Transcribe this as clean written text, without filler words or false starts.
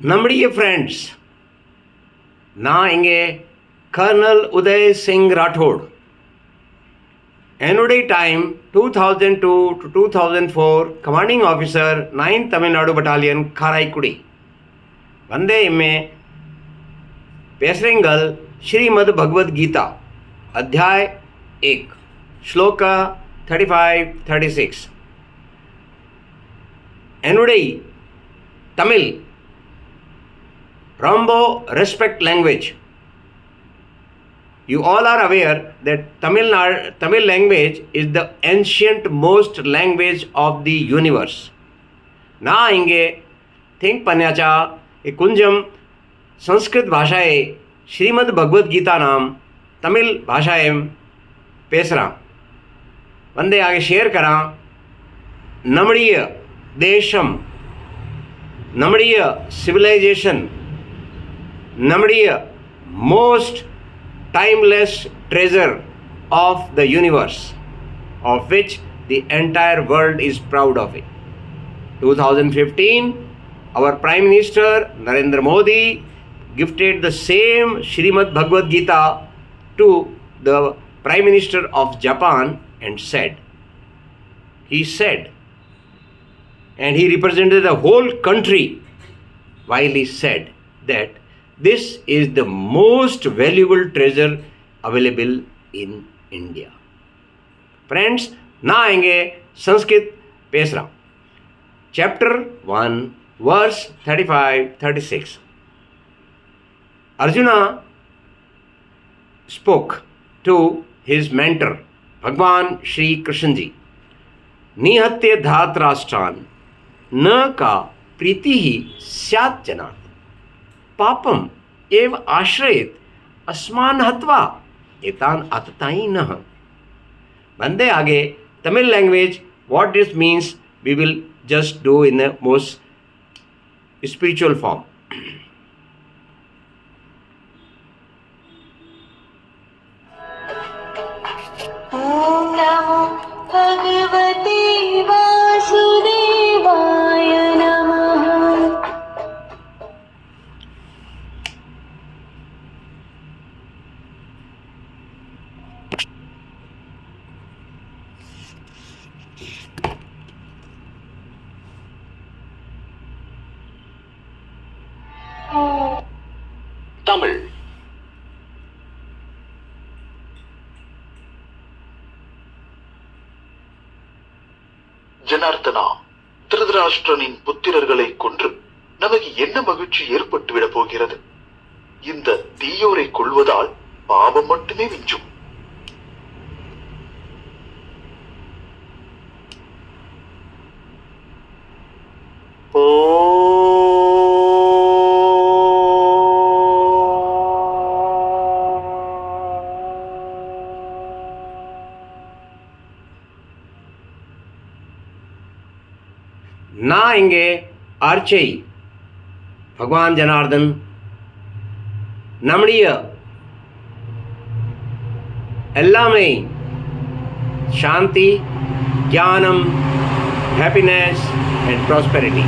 நம்முடைய ஃப்ரெண்ட்ஸ், நான் இங்கே கர்னல் உதய் சிங் ராठौड़. என்னுடைய time 2002 to 2004 commanding officer 9th Tamil Nadu battalion Karaikudi. வந்தே இம்மே பேசுகிறீங்கள் ஸ்ரீமத் பகவத் கீதா அத்தியாय 1 श्लोक 35-36. என்னுடைய தமிழ் ரொம்ப respect language. You all are aware that Tamil language is the ancient most language of the universe. நான் இங்கே திங்க் பண்ணியாச்சா கொஞ்சம் சன்ஸ்கிருத் பாஷாயை ஸ்ரீமத் பகவத் கீதா நாம் தமிழ் பாஷாயை பேசுகிறான் வந்து ஆगे ஷேர் करां. நம்முடைய தேசம், நம்முடைய சிவிலைசேஷன், நம்முடைய most timeless treasure of the universe, of which the entire world is proud of it. 2015, our Prime Minister Narendra Modi gifted the same Srimad Bhagavad Gita to the Prime Minister of Japan and said, and he represented the whole country while he said that this is the most valuable treasure available in India. Friends, நான் இங்கே சன்ஸ்கிருத் பேசுகிறேன். Chapter 1, verse 35-36. Arjuna spoke to his mentor, Bhagwan Shri Krishna ji. निहत्य धातराष्ट्रान् न का प्रीति ही स्यात् जनात्. पापम एव आश्रयेत अस्मान हत्वा एतान आततायिनः. बंदे आगे Tamil language what this means we will just do in the most spiritual form. ओम नमो भगवते वासुदेवाय नमः. தமிழ். ஜனார்த்தனா, திருதராஷ்டிரனின் புத்திரர்களை கொன்று நமக்கு என்ன மகிழ்ச்சி ஏற்பட்டுவிடப் போகிறது? இந்த தீயோரை கொள்வதால் பாவம் மட்டுமே மிஞ்சும். நான் இங்கே ஆர்ச்சை பகவான் ஜனார்தன் நம்முடைய எல்லாமே சாந்தி, ஞானம், ஹாப்பினஸ் அண்ட் ப்ராஸ்பெரிட்டி